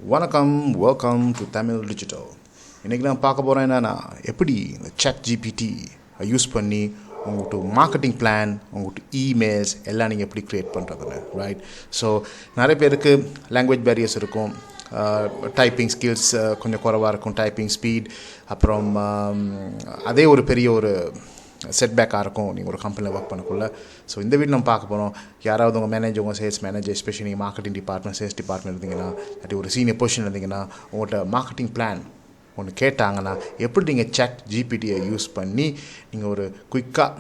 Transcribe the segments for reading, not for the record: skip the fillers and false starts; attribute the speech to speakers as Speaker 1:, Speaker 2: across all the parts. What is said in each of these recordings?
Speaker 1: வணக்கம், welcome to Tamil digital. இன்றைக்கி நான் பார்க்க போகிறேன் என்னென்னா, எப்படி இந்த Chat GPT யூஸ் பண்ணி உங்கள்கிட்ட மார்க்கெட்டிங் பிளான், உங்கள்கிட்ட இமெயில்ஸ் எல்லாம் நீங்கள் எப்படி க்ரியேட் பண்ணுறதுன்னு, ரைட்? ஸோ நிறைய பேருக்கு லாங்குவேஜ் பேரியர்ஸ் இருக்கும், டைப்பிங் ஸ்கில்ஸ் கொஞ்சம் குறைவாக இருக்கும், டைப்பிங் ஸ்பீட், அப்புறம் அதே ஒரு பெரிய ஒரு செட்பேக்காக இருக்கும் நீங்கள் ஒரு கம்பெனியில் ஒர்க் பண்ணக்குள்ள. ஸோ இந்த வீடு நம்ம பார்க்க போகிறோம். யாராவது உங்கள் மேனேஜர், உங்கள் சேல்ஸ் மேனேஜர், எஸ்பெஷலி நீங்கள் மார்க்கெட்டிங் டிபார்ட்மெண்ட், சேல்ஸ் டிபார்ட்மெண்ட் இருந்தீங்கன்னா, இல்லாட்டி ஒரு சீனியர் பொசிஷன் இருந்தீங்கன்னா, உங்கள்கிட்ட மார்க்கெட்டிங் பிளான் ஒன்று கேட்டாங்கன்னா, எப்படி நீங்கள் Chat GPTயை யூஸ் பண்ணி நீங்கள் ஒரு குயிக்காக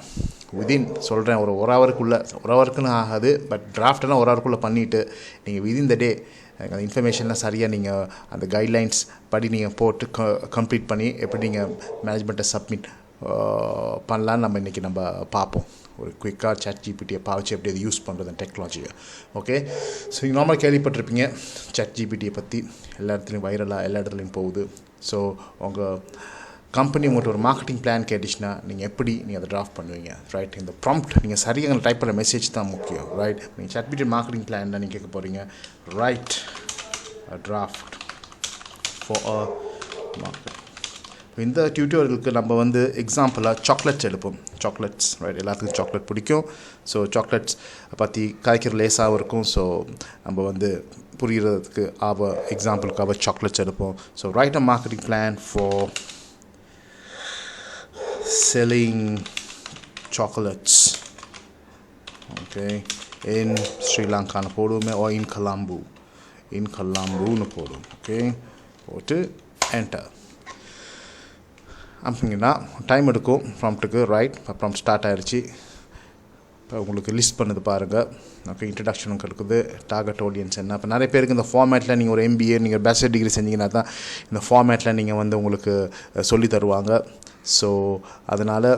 Speaker 1: விதின் சொல்கிறேன் ஒரு ஹவருக்குன்னு ஆகாது, பட் டிராஃப்டெல்லாம் ஒரு ஹவருக்குள்ளே பண்ணிவிட்டு நீங்கள் விதின் த டே அந்த இன்ஃபர்மேஷன்லாம் சரியாக நீங்கள் அந்த கைட்லைன்ஸ் படி நீங்கள் போட்டு கம்ப்ளீட் பண்ணி எப்படி நீங்கள் மேனேஜ்மெண்ட்டை சப்மிட் பண்ணலான்னு நம்ம பார்ப்போம். ஒரு குயிக்காக Chat GPTயை பாவச்சு எப்படி அதை யூஸ் பண்ணுறது டெக்னாலஜியை. ஓகே, ஸோ நீங்கள் நார்மலாக கேள்விப்பட்டிருப்பீங்க Chat GPTயை பற்றி. எல்லா இடத்துலையும் வைரலாக எல்லா இடத்துலையும் போகுது. ஸோ உங்கள் கம்பெனி உங்கள்கிட்ட ஒரு மார்க்கெட்டிங் பிளான் கேட்டுச்சுன்னா நீங்கள் எப்படி நீங்கள் அதை ட்ராஃப்ட் பண்ணுவீங்க, ரைட்? இந்த ப்ராம்ப்ட் நீங்கள் சரியாக டைப் பண்ணுற மெசேஜ் தான் முக்கியம், ரைட்? நீங்கள் Chat GPT மார்க்கெட்டிங் பிளான் தான் நீங்கள் கேட்க போகிறீங்க. Right a draft for a market. இந்த டியூட்டோரியலுக்கு நம்ம எக்ஸாம்பிளாக சாக்லேட்ஸ் எடுப்போம். Chocolates, right? எல்லாத்துக்கும் சாக்லேட் பிடிக்கும். ஸோ சாக்லேட்ஸ் பற்றி கதைக்கிற லேஸாகவும் இருக்கும். ஸோ நம்ம புரிகிறதுக்கு எக்ஸாம்பிளுக்காக சாக்லேட்ஸ் எடுப்போம். So right a marketing plan for selling chocolates, okay, in Sri Lanka nu போடுமே, or in Colombo nu போடும். ஓகே, போட்டு என்டர் அப்படிங்கன்னா டைம் எடுக்கும் ப்ராம்ப்ட்டுக்கு, ரைட்? ப்ராம்ப்ட் ஸ்டார்ட் ஆகிடுச்சு. இப்போ உங்களுக்கு லிஸ்ட் பண்ணுது பாருங்கள். ஓகே, இன்ட்ரடக்ஷனும் இருக்குது, டார்கெட் ஆடியன்ஸ் என்ன. இப்போ நிறைய பேருக்கு இந்த ஃபார்மேட்டில் நீங்கள் ஒரு MBA, நீங்கள் பேச்சுலர் டிகிரி செஞ்சீங்கன்னா தான் இந்த ஃபார்மேட்டில் நீங்கள் உங்களுக்கு சொல்லி தருவாங்க. ஸோ அதனால்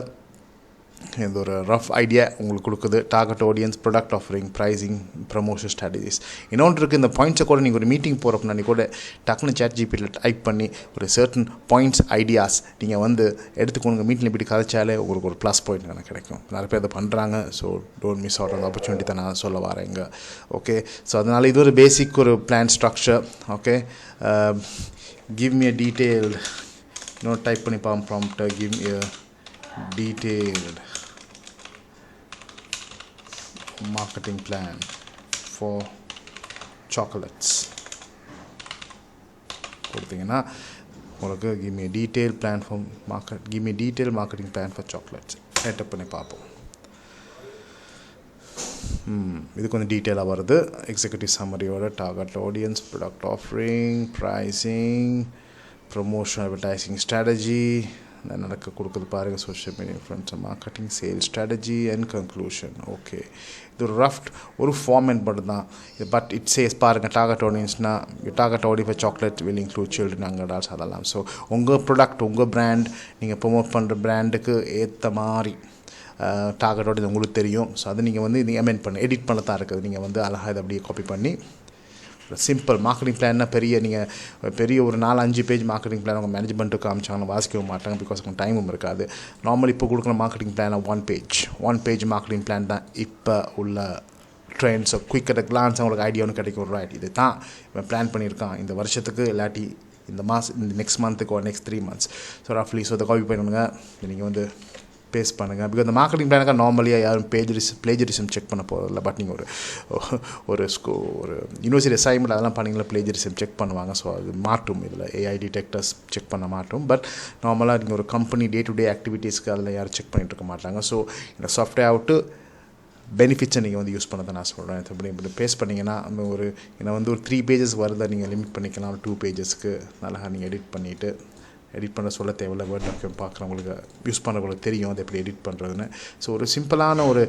Speaker 1: இது ஒரு ரஃப் ஐடியா உங்களுக்கு கொடுக்குது. Target audience, product offering, pricing, promotion strategies. இன்னொன்று இருக்குது, இந்த பாயிண்ட்ஸை கூட நீங்கள் ஒரு மீட்டிங் போகிறப்ப நீ கூட டக்குன்னு Chat GPTயில் டைப் பண்ணி ஒரு சர்டன் பாயிண்ட்ஸ், ஐடியாஸ் நீங்கள் எடுத்துக்கொண்டு மீட்டிங் இப்படி கதைச்சாலே உங்களுக்கு ஒரு ப்ளஸ் பாயிண்ட் எனக்கு கிடைக்கும். நிறைய பேர் அதை பண்ணுறாங்க. ஸோ டோன்ட் மிஸ் அவுட் அந்த ஆப்பர்ச்சுனிட்டி தான் நான் சொல்ல வரேன் இங்கே. ஓகே, ஸோ அதனால் இது ஒரு பேசிக் ஒரு plan structure. Okay, give me a detailed, type பண்ணி prompt, give me a detailed marketing plan for chocolates கொடுத்தீங்கன்னா உங்களுக்கு give me a detailed plan for give me a detailed marketing plan for chocolates type பண்ணி பார்ப்போம். இது கொஞ்சம் டீட்டெயிலாக வருது. Executive சம்மரியோட target audience, product offering, pricing, promotion, advertising strategy நடக்க கொடுக்குது பாருங்கள். Social media influence, marketing, sales strategy and conclusion. Okay, இது ஒரு ரஃப் ஒரு ஃபார்மேட் மட்டும் தான். பட் இட் சேஸ் பாருங்கள், target ஆடியன்ஸ்னால் target audience for chocolate will include children, young adults, அதெல்லாம். ஸோ உங்கள் ப்ராடக்ட், உங்கள் பிராண்ட், நீங்கள் ப்ரொமோட் பண்ணுற பிராண்டுக்கு ஏற்ற மாதிரி டார்கெட் ஆடியன்ஸ் உங்களுக்கு தெரியும். ஸோ அதை நீங்கள் நீங்கள் அமெண்ட் பண்ண எடிட் பண்ண தான் இருக்குது. நீங்கள் அழகாக இதை அப்படியே காப்பி பண்ணி சிம்பிள் மார்க்கெட்டிங் பிளான்னா பெரிய ஒரு 4-5 பேஜ் மார்க்கெட்டிங் பிளான் உங்கள் மேனேஜ்மெண்ட்டுக்கு காமிச்சாங்கன்னா வாசிக்கவும் மாட்டாங்க, பிகாஸ் உங்களுக்கு டைமும் இருக்காது. நார்மலி இப்போ கொடுக்குற மார்க்கெட்டிங் பிளானை ஒன் பேஜ் மார்க்கெட்டிங் பிளான் தான் இப்போ உள்ள ட்ரெண்ட்ஸ். குயிக் அட் கிளான்ஸ் அவங்களுக்கு ஐடியா ஒன்று கிடைக்கும், ரைட்? இது தான் இவன் பிளான் பண்ணியிருக்கான் இந்த வருஷத்துக்கு, இல்லாட்டி இந்த நெக்ஸ்ட் மந்த்துக்கு ஒரு நெக்ஸ்ட் 3 months. ஸோ ரஃப்லி ஸோ அதை காப்பி பண்ணுங்க, நீங்கள் பேஸ் பண்ணுங்கள். பிகாஸ் இந்த மார்க்கெட்டிங் பிளானுக்காக நார்மலியாக யாரும் பிளேஜரிசம் செக் பண்ண போகிறதில்ல. பட் நீங்கள் ஒரு யூனிவர்சிட்டி அசைன்மெண்ட் அதெல்லாம் பண்ணிங்களா, பிளேஜரிசம் செக் பண்ணுவாங்க. ஸோ அது மாட்டும், இதில் AI டிடெக்டர்ஸ் செக் பண்ண மாட்டோம். பட் நார்மலாக நீங்கள் ஒரு கம்பெனி டே டு டே ஆக்டிவிட்டீஸ்க்கு அதில் யாரும் செக் பண்ணிகிட்டு இருக்க மாட்டாங்க. ஸோ இந்த சாஃப்ட்வேர் அவுட்டு பெனிஃபிட்ஸை நீங்கள் யூஸ் பண்ணதை நான் சொல்கிறேன். இப்படி பேஸ் பண்ணிங்கன்னா ஒரு 3 pages வருதை நீங்கள் லிமிட் பண்ணிக்கலாம் 2 pagesக்கு. நல்லா நீங்கள் எடிட் பண்ண சொல்ல தேவையில்ல. வேர்ட் டாக்குமெண்ட் பார்க்குறவங்களுக்கு யூஸ் பண்ணுறவங்களுக்கு தெரியும் அது எப்படி எடிட் பண்ணுறதுன்னு. ஸோ ஒரு சிம்பிளான ஒரு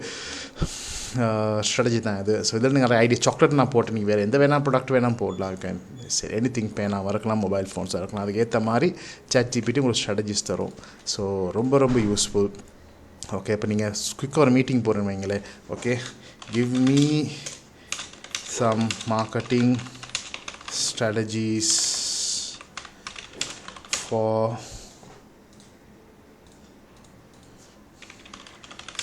Speaker 1: ஸ்ட்ராட்டஜி தான் இது. ஸோ இதில் நீங்கள் ஐடியா சாக்லேட் நான் போட்டு நீங்கள் வேறு எந்த வேணால் ப்ராடக்ட் வேணால் போடலாம். சரி, எனி பேனாக இருக்கலாம், மொபைல் ஃபோன்ஸாக இருக்கலாம். அதுக்கேற்ற மாதிரி Chat GPT உங்களுக்கு ஸ்ட்ராட்டஜிஸ் தரும். ஸோ ரொம்ப ரொம்ப யூஸ்ஃபுல். ஓகே, இப்போ நீங்கள் குயிக்காக ஒரு மீட்டிங் போகிறேன்னு வைங்களேன். Okay, give me some marketing strategies for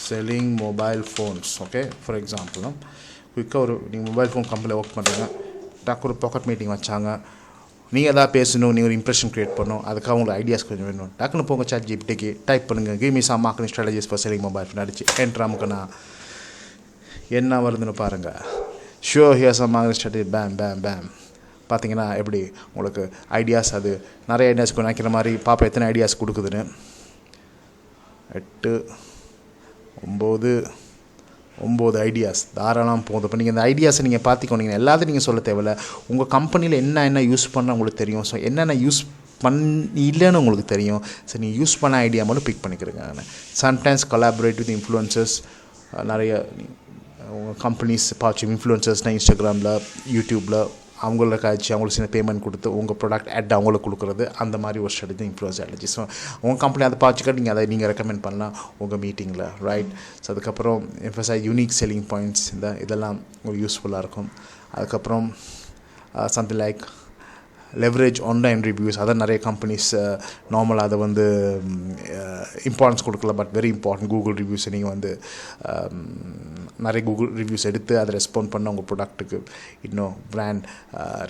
Speaker 1: selling mobile phones. Okay, for example, குயிக்காக நீங்கள் மொபைல் ஃபோன் கம்பெனியில் ஒர்க் பண்ணுறீங்க, டக்கு ஒரு பாக்கெட் மீட்டிங் வச்சாங்க. நீங்கள் எதாவது பேசணும், நீங்கள் ஒரு இம்ப்ரெஷன் க்ரியேட் பண்ணணும், அதுக்காக உங்களுக்கு ஐடியாஸ் கொஞ்சம் வேணும். டக்குன்னு போங்க Chat GPTக்கு டைப் பண்ணுங்கள், give me some marketing strategies for selling mobile phone அடிச்சு என்ட்ராமுக்குண்ணா என்ன வருதுன்னு பாருங்கள். Sure here some marketing strategy, பேம் பேம் பேம். பார்த்தீங்கன்னா எப்படி உங்களுக்கு ஐடியாஸ், அது நிறைய ஐடியாஸ் நினைக்கிற மாதிரி பாப்பா எத்தனை ஐடியாஸ் கொடுக்குதுன்னு. 8 9 ஐடியாஸ் தாராளமாக போதும். இப்போ நீங்கள் இந்த ஐடியாஸை நீங்கள் பார்த்துக்கோங்க. எல்லாத்தையும் நீங்கள் சொல்ல தேவையில்ல. உங்கள் கம்பெனியில் என்ன யூஸ் பண்ண உங்களுக்கு தெரியும். ஸோ என்னென்ன யூஸ் இல்லைன்னு உங்களுக்கு தெரியும். ஸோ நீங்கள் யூஸ் பண்ண ஐடியா மட்டும் பிக் பண்ணிக்கிறேங்க. Sometimes collaborate with influencers. நிறைய உங்கள் கம்பெனிஸ் பார்த்து இன்ஃப்ளூயன்சர்ஸ்னால் இன்ஸ்டாகிராமில், யூடியூப்பில் அவங்கள காய்ச்சி அவங்களுக்கு சின்ன பேமெண்ட் கொடுத்து உங்கள் ப்ராடக்ட் ஆட் அவங்களுக்கு கொடுக்குறது, அந்த மாதிரி ஒரு ஸ்ட்ராட்டஜி இன்ஃப்ளூயன்ஸ் ஸ்ட்ராட்டஜி. ஸோ உங்கள் கம்பெனி அதை பார்த்துக்கிட்டு நீங்கள் அதை நீங்கள் ரெக்கமெண்ட் பண்ணலாம் உங்கள் மீட்டிங்கில், ரைட். ஸோ அதுக்கப்புறம் எம்ஃபசைஸ் யூனிக் செல்லிங் பாயிண்ட்ஸ், இதெல்லாம் உங்களுக்கு யூஸ்ஃபுல்லாக இருக்கும். அதுக்கப்புறம் something like leverage online reviews. அதான் நிறைய கம்பெனிஸ் நார்மலாக அதை வந்து இம்பார்ட்டன்ஸ் கொடுக்கல, பட் வெரி இம்பார்ட்டன்ட். கூகுள் ரிவ்யூஸை நீங்கள் வந்து நிறைய கூகுள் ரிவ்யூஸ் எடுத்து அதை ரெஸ்பாண்ட் பண்ண உங்கள் ப்ராடக்ட்டுக்கு இன்னும் பிராண்ட்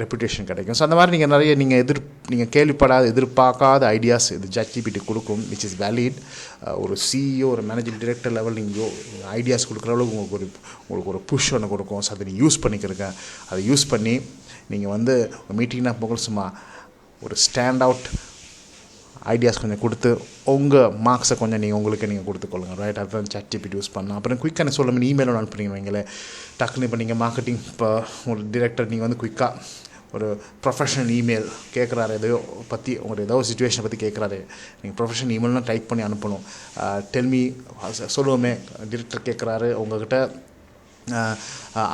Speaker 1: ரெப்புடேஷன் கிடைக்கும். ஸோ அந்த மாதிரி நீங்கள் நிறைய நீங்கள் கேள்விப்படாத எதிர்பார்க்காத ஐடியாஸ் இது Chat GPT கொடுக்கும், விச் இஸ் வேலிட். ஒரு சிஇஓ, ஒரு மேனேஜிங் டைரக்டர் லெவல் நீங்கள் ஐடியாஸ் கொடுக்குற அளவுக்கு உங்களுக்கு ஒரு புஷ் ஒன்று கொடுக்கும். ஸோ அதை நீங்கள் யூஸ் பண்ணிக்கிறங்க. அதை யூஸ் பண்ணி நீங்கள் வந்து மீட்டிங்னா போக சும்மா ஒரு ஸ்டாண்ட் அவுட் ஐடியாஸ் கொஞ்சம் கொடுத்து உங்கள் மார்க்ஸை கொஞ்சம் நீங்கள் கொடுத்துக்கொள்ளுங்க, ரைட். அதுதான் Chat GPT யூஸ் பண்ணலாம். அப்புறம் குயிக்காக சொல்லுங்கள், இமெயில் அனுப்புறீங்க வைங்களேன். டக்குன்னு இப்போ நீங்கள் மார்க்கெட்டிங், இப்போ ஒரு டிரெக்டர் நீங்கள் வந்து குயிக்காக ஒரு ப்ரொஃபஷனல் இமெயில் கேட்குறாரு, எதையோ பற்றி உங்களுக்கு ஏதோ ஒரு சுச்சுவேஷனை பற்றி கேட்குறாரு, நீங்கள் ப்ரொஃபஷனல் இமெயில்னால் டைப் பண்ணி அனுப்பணும். டெல்மி சொல்லுவோமே, டிரெக்டர் கேட்குறாரு உங்கள்கிட்ட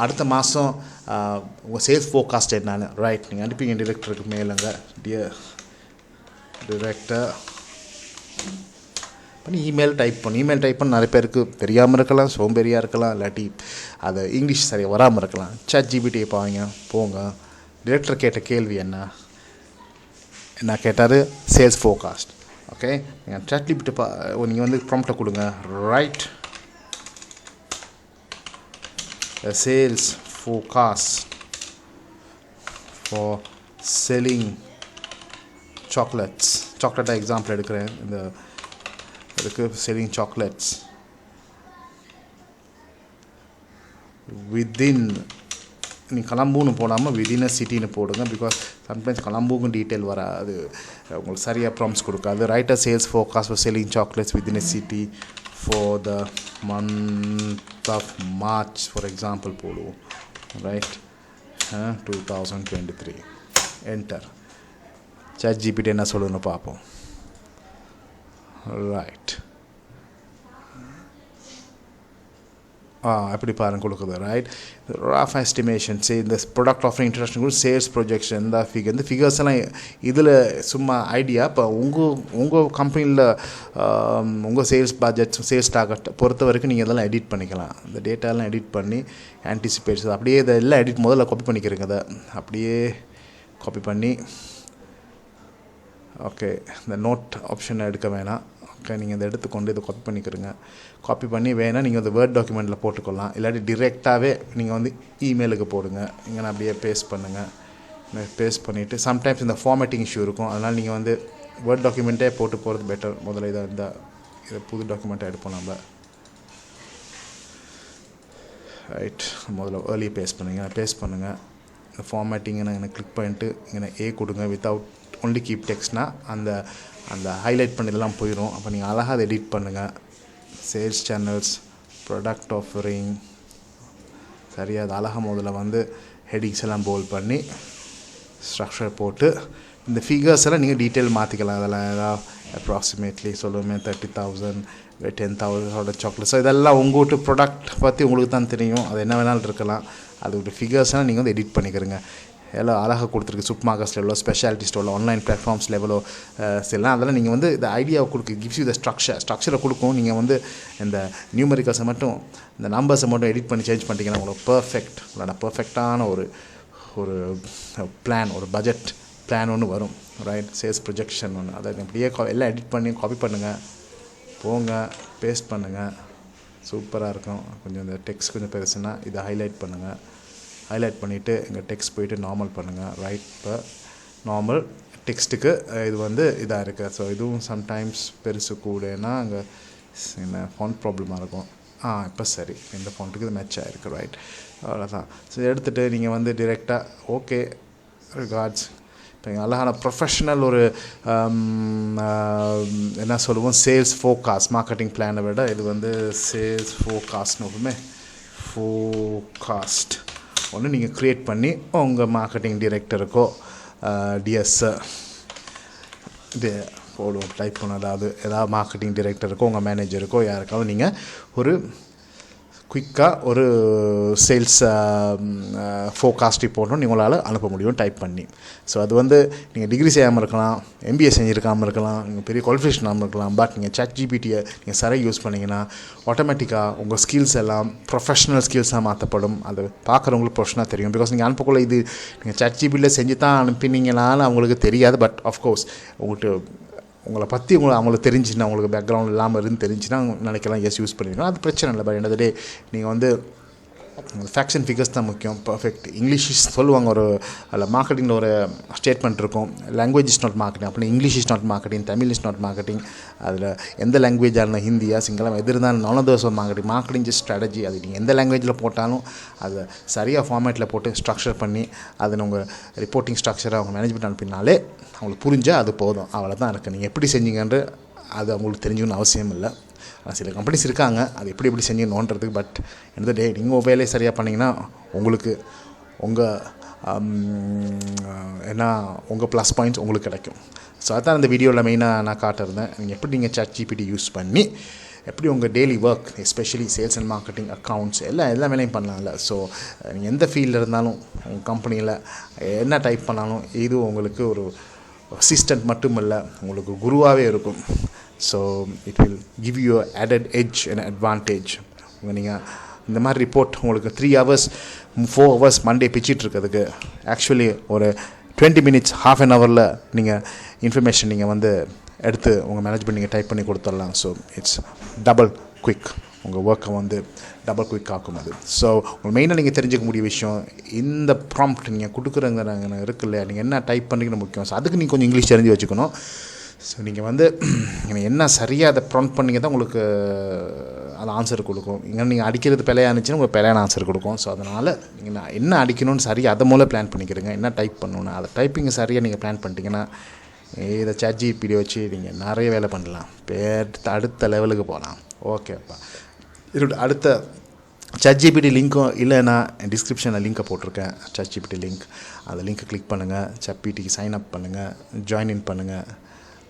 Speaker 1: அடுத்த மாதம் உங்கள் சேல்ஸ் ஃபோர்காஸ்ட் என்னன்னு, ரைட். நீங்கள் அனுப்பிங்க டிரெக்டருக்கு மேலுங்க, டியர் டிரெக்டர் பண்ணி இமெயில் டைப் பண்ண நிறைய பேருக்கு தெரியாமல் இருக்கலாம், சோம்பேறியாக இருக்கலாம், இல்லாட்டி அது இங்கிலீஷ் சரியாக வராமல் இருக்கலாம். Chat GPT போங்க. டிரெக்டர் கேட்ட கேள்வி என்ன கேட்டார்? Sales forecast. ஓகே, நீங்கள் Chat GPT நீங்கள் வந்து ப்ராம்ப்டை கொடுங்க, right sales forecast for selling chocolates. Chocolate example எடுக்கிறேன். இந்த இதுக்கு selling chocolates within, நீ கலம்பூன்னு போடாமல் விதின் அ சிட்டின்னு போடுங்க. பிகாஸ் சம்டைம்ஸ் கலம்பூக்கும் டீட்டெயில் வராது, உங்களுக்கு சரியாக ப்ராம்ப்ட்ஸ் கொடுக்காது. Right a sales forecast for selling chocolates within a city for the month of March, for example, போடுவோம், right. 2023 enter. Chat GPT என்ன சொல்லுன்னு பார்ப்போம், ரைட். எப்படி பாருங்க கொடுக்குது, ரைட். ரஃப் எஸ்டிமேஷன், இந்த ப்ராடக்ட் ஆஃபரிங் இன்ட்ரடக்ஷன் கூட சேல்ஸ் ப்ரொஜெக்ஷன், இந்த ஃபிகர்ஸ் எல்லாம் இதில் சும்மா ஐடியா. இப்போ உங்கள் கம்பெனியில் உங்கள் சேல்ஸ் பட்ஜெட், சேல்ஸ் டார்கெட் பொறுத்த வரைக்கும் நீங்கள் இதெல்லாம் எடிட் பண்ணிக்கலாம். இந்த டேட்டாலாம் எடிட் பண்ணி ஆன்டிசிபேட்ஸ் அப்படியே இதெல்லாம் எடிட் முதல்ல காப்பி பண்ணிக்கிறேங்க. அதை அப்படியே காப்பி பண்ணி, ஓகே, இந்த நோட் ஆப்ஷனை எடுக்க வேணாம். ஓகே, நீங்கள் இதை எடுத்துக்கொண்டு இதை காப்பி பண்ணிக்கிறங்க. காப்பி பண்ணி வேணால் நீங்கள் இந்த வேர்ட் டாக்குமெண்ட்டில் போட்டுக்கொள்ளலாம், இல்லாட்டி டிரெக்டாகவே நீங்கள் வந்து இமெயிலுக்கு போடுங்க. நீங்கள் அப்படியே பேஸ்ட் பண்ணுங்கள். பேஸ்ட் பண்ணிவிட்டு சம்டைம்ஸ் இந்த ஃபார்மேட்டிங் இஷ்யூ இருக்கும், அதனால் நீங்கள் வந்து வேர்ட் டாக்குமெண்ட்டே போட்டு போகிறது பெட்டர். முதல்ல இதை புது டாக்குமெண்ட்டை எடுப்போம் நம்ம, ரைட். முதல்ல ஏர்லி பேஸ்ட் பண்ணுங்கள். இந்த ஃபார்மேட்டிங்கை எனக்கு கிளிக் பண்ணிட்டு இங்கே ஏ கொடுங்க. வித்தவுட் ஒன்லி கீப் டெக்ஸ்ட்னால் அந்த ஹைலைட் பண்ணதெல்லாம் போயிடும். அப்போ நீங்கள் அழகாக அதை எடிட் பண்ணுங்கள். சேல்ஸ் சேனல்ஸ், ப்ராடக்ட் ஆஃபரிங், சரியாக அது அழகாக முதல்ல வந்து ஹெடிங்ஸ் எல்லாம் போல் பண்ணி ஸ்ட்ரக்சர் போட்டு இந்த ஃபிகர்ஸ் எல்லாம் நீங்கள் டீட்டெயில் மாற்றிக்கலாம். அதெல்லாம் ஏதாவது அப்ராக்சிமேட்லி சொல்லுவோமே 30,000 10,000 சாக்லேட். ஸோ இதெல்லாம் உங்கள்கிட்ட ப்ராடக்ட் பற்றி உங்களுக்கு தான் தெரியும், அது என்ன வேணாலும் இருக்கலாம். அதோட ஃபிகர்ஸ்லாம் நீங்கள் வந்து எடிட் பண்ணிக்கிறங்க. எல்லாம் அழகாக கொடுத்துருக்கு. சூப்பர் மார்க்கெட்ஸ் லெவலோ, ஸ்பெஷாலிட்டி ஸ்டோரில், ஆன்லைன் பிளாட்ஃபார்ம்ஸ் லெவலோ எல்லாம் அதெல்லாம் நீங்கள் வந்து இந்த ஐடியாவை கிவ்ஸ் யூ த ஸ்ட்ரக்சரை கொடுக்கும். நீங்கள் வந்து இந்த நியூமரிக்கல்ஸை மட்டும், இந்த நம்பர்ஸை மட்டும் எடிட் பண்ணி சேஞ்ச் பண்ணிட்டீங்கன்னா உங்களுக்கு பர்ஃபெக்டான ஒரு பிளான், ஒரு பட்ஜெட் பிளான் ஒன்று வரும், ரைட். சேல்ஸ் ப்ரொஜெக்ஷன் ஒன்று, அதை அப்படியே எல்லாம் எடிட் பண்ணி காப்பி பண்ணுங்கள், போங்க, பேஸ்ட் பண்ணுங்கள், சூப்பராக இருக்கும். கொஞ்சம் இந்த டெக்ஸ்ட் கொஞ்சம் பெருசுன்னா இதை ஹைலைட் பண்ணிவிட்டு எங்கள் டெக்ஸ்ட் போயிட்டு நார்மல் பண்ணுங்கள், ரைட். இப்போ நார்மல் டெக்ஸ்ட்டுக்கு இது வந்து இதாக இருக்குது. ஸோ இதுவும் சம்டைம்ஸ் பெருசு கூடனா அங்கே என்ன ஃபாண்ட் ப்ராப்ளமாக இருக்கும். இப்போ சரி, இந்த ஃபாண்ட்டுக்கு இது மேட்ச் ஆகிருக்கு. ரைட், அவ்வளோதான். ஸோ எடுத்துகிட்டு நீங்கள் வந்து டிரெக்டாக ஓகே ரிகார்ட்ஸ் இப்போ அழகான ப்ரொஃபஷ்னல் ஒரு என்ன சொல்லுவோம், சேல்ஸ் ஃபோகாஸ்ட், மார்க்கெட்டிங் பிளானை விட இது வந்து சேல்ஸ் ஃபோகாஸ்ட்னு ஒன்றுமே ஃபோகாஸ்ட் ஒன்று நீங்கள் க்ரியேட் பண்ணி உங்கள் மார்க்கெட்டிங் டிரெக்டருக்கோ டிஎஸ் இது போடுவோம், டைப் பண்ண ஏதாவது மார்க்கெட்டிங் டிரெக்டருக்கோ உங்கள் மேனேஜருக்கோ யாருக்காவது நீங்கள் ஒரு குயிக்காக ஒரு சேல்ஸ் ஃபோகாஸ்ட் ரிப்போர்ட்டும் உங்களால் அனுப்ப முடியும் டைப் பண்ணி. ஸோ அது வந்து நீங்கள் டிகிரி செய்யாமல் இருக்கலாம், எம்பிஏ செஞ்சுருக்காமல் இருக்கலாம், நீங்கள் பெரிய குவாலிஃபிகேஷன் இல்லாமல் இருக்கலாம். பட் நீங்கள் Chat GPTயை நீங்கள் சரியாக யூஸ் பண்ணிங்கன்னா ஆட்டோமேட்டிக்காக உங்கள் ஸ்கில்ஸ் எல்லாம் ப்ரொஃபஷ்னல் ஸ்கில்ஸாக மாற்றப்படும். அது பார்க்குறவங்களுக்கு ப்ரொஃபஷனாக தெரியும். பிகாஸ் நீங்கள் அனுப்பக்குள்ள இது நீங்கள் Chat GPTயில் செஞ்சு தான் அனுப்பினீங்களான்னு அவங்களுக்கு தெரியாது. பட் ஆஃப்கோர்ஸ் உங்களை பற்றி அவங்களுக்கு தெரிஞ்சுன்னா, உங்களுக்கு பேக்ரவுண்ட் இல்லாமல் இருந்து தெரிஞ்சுன்னா நினைக்கலாம் எஸ் யூஸ் பண்ணிக்கலாம், அது பிரச்சனை இல்லை. பட் என்ன டே நீங்கள் வந்து ஃபேக்ட்ஸ் அண்ட் ஃபிகர்ஸ் தான் முக்கியம். பர்ஃபெக்ட் இங்கிலீஷ் சொல்லுவாங்க, ஒரு அதில் மார்க்கெட்டிங்கில் ஒரு ஸ்டேட்மெண்ட் இருக்கும், லாங்குவேஜ் இஸ் நாட் மார்க்கெட்டிங். அப்படி English is not marketing, Tamil is not marketing. அதில் எந்த லாங்குவேஜாக இருந்தால் ஹிந்தியா சிங்களம் எது இருந்தாலும் none of those marketing. Marketing just strategy. அது நீங்கள் எந்த லாங்குவேஜில் போட்டாலும் அதை சரியாக ஃபார்மேட்டில் போட்டு ஸ்ட்ரக்சர் பண்ணி அதை உங்கள் ரிப்போர்ட்டிங் ஸ்ட்ரக்சராக அவங்க மேனேஜ்மெண்ட் அனுப்பினாலே அவங்களுக்கு புரிஞ்சால் அது போதும். அவ்வளோ தான் இருக்குது. நீங்கள் எப்படி செஞ்சீங்கன்று அது அவங்களுக்கு தெரிஞ்சுக்கணும்னு அவசியம் இல்லை. சில கம்பெனிஸ் இருக்காங்க அது எப்படி செஞ்சணுன்றதுக்கு. பட் எந்த டே நீங்கள் வேலையை சரியாக பண்ணிங்கன்னா உங்களுக்கு உங்கள் ப்ளஸ் பாயிண்ட்ஸ் உங்களுக்கு கிடைக்கும். ஸோ அதுதான் இந்த வீடியோவில் மெயினாக நான் காட்டிருந்தேன். நீங்கள் Chat GPT யூஸ் பண்ணி எப்படி உங்கள் daily work, especially sales and marketing, accounts எல்லா வேலையும் பண்ணலாம்ல. ஸோ நீங்கள் எந்த ஃபீல்டில் இருந்தாலும் உங்கள் கம்பெனியில் என்ன டைப் பண்ணாலும் இது உங்களுக்கு ஒரு அசிஸ்டன்ட் மட்டும் இல்லை, உங்களுக்கு குருவாகவே இருக்கும். So it will give you added edge and advantage. நீங்கள் இந்த மாதிரி ரிப்போர்ட் உங்களுக்கு 3 hours 4 hours மண்டே பிச்சிட்ருக்கிறதுக்கு ஆக்சுவலி ஒரு 20 minutes half an hour நீங்கள் இன்ஃபர்மேஷன் நீங்கள் வந்து எடுத்து உங்கள் மேனேஜ்மெண்ட் நீங்கள் டைப் பண்ணி கொடுத்துடலாம். ஸோ இட்ஸ் டபுள் குயிக், உங்கள் ஒர்க்கை வந்து டபுள் குயிக் ஆக்கும் அது. ஸோ உங்களுக்கு மெயினாக நீங்கள் தெரிஞ்சுக்க முடிய விஷயம், இந்த ப்ராம்ப்ட் நீங்கள் கொடுக்குறங்க இருக்குல்ல, நீங்கள் என்ன டைப் பண்ணுறீங்கன்னு முக்கியம். ஸோ அதுக்கு நீங்கள் கொஞ்சம் இங்கிலீஷ் தெரிஞ்சு வச்சுக்கணும். ஸோ நீங்கள் வந்து என்ன சரியாக அதை ப்ராம்ப்ட் பண்ணிங்க தான் உங்களுக்கு அது ஆன்சர் கொடுக்கும். இங்கே நீங்கள் அடிக்கிறது பிழையாக இருந்துச்சுன்னா உங்களுக்கு பிழையான ஆன்சர் கொடுக்கும். ஸோ அதனால் நீங்கள் என்ன அடிக்கணும்னு சரியாக அதை மூலம் பிளான் பண்ணிக்கிறீங்க. என்ன டைப் பண்ணணுன்னு அதை டைப்பிங்க சரியாக நீங்கள் பிளான் பண்ணிட்டீங்கன்னா இதை Chat GPT வச்சு நீங்கள் நிறைய வேலை பண்ணலாம், அடுத்த லெவலுக்கு போகலாம். ஓகேப்பா, அடுத்த Chat GPT லிங்க்கும் இல்லைன்னா டிஸ்கிரிப்ஷனில் லிங்க்கை போட்டிருக்கேன், Chat GPT லிங்க். அந்த லிங்க்கை கிளிக் பண்ணுங்கள், Chat GPTக்கு சைன் அப் பண்ணுங்கள், ஜாயின் இன் பண்ணுங்கள்.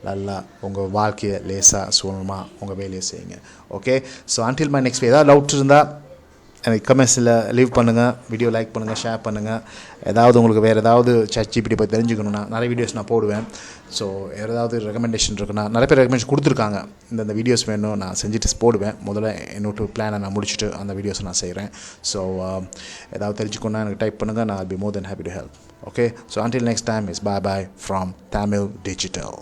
Speaker 1: நல்லா உங்கள் வாழ்க்கையை லேசாக சுலபமாக உங்கள் வேலையை செய்யுங்க. Okay, so until my next ஏதாவது டவுட்ஸ் இருந்தால் எனக்கு கமெண்ட்ஸில் லீவ் பண்ணுங்கள், வீடியோ லைக் பண்ணுங்கள், ஷேர் பண்ணுங்கள். ஏதாவது உங்களுக்கு வேறு ஏதாவது Chat GPT பற்றி தெரிஞ்சுக்கணுன்னா நிறைய வீடியோஸ் நான் போடுவேன். ஸோ ஏதாவது ரெக்கமெண்டேஷன் இருக்குன்னா நிறைய பேர் ரெக்கமெண்டேஷன் கொடுத்துருக்காங்க, இந்த வீடியோஸ் வேணும் நான் செஞ்சுட்டு போடுவேன். முதல்ல என்னோட பிளானை நான் முடிச்சுட்டு அந்த வீடியோஸை நான் செய்கிறேன். ஸோ ஏதாவது தெரிஞ்சுக்கணுன்னா எனக்கு டைப் பண்ணுங்கள், நான் I'll be more than happy to help. Okay, so until next time, it's bye from Tamil Digital.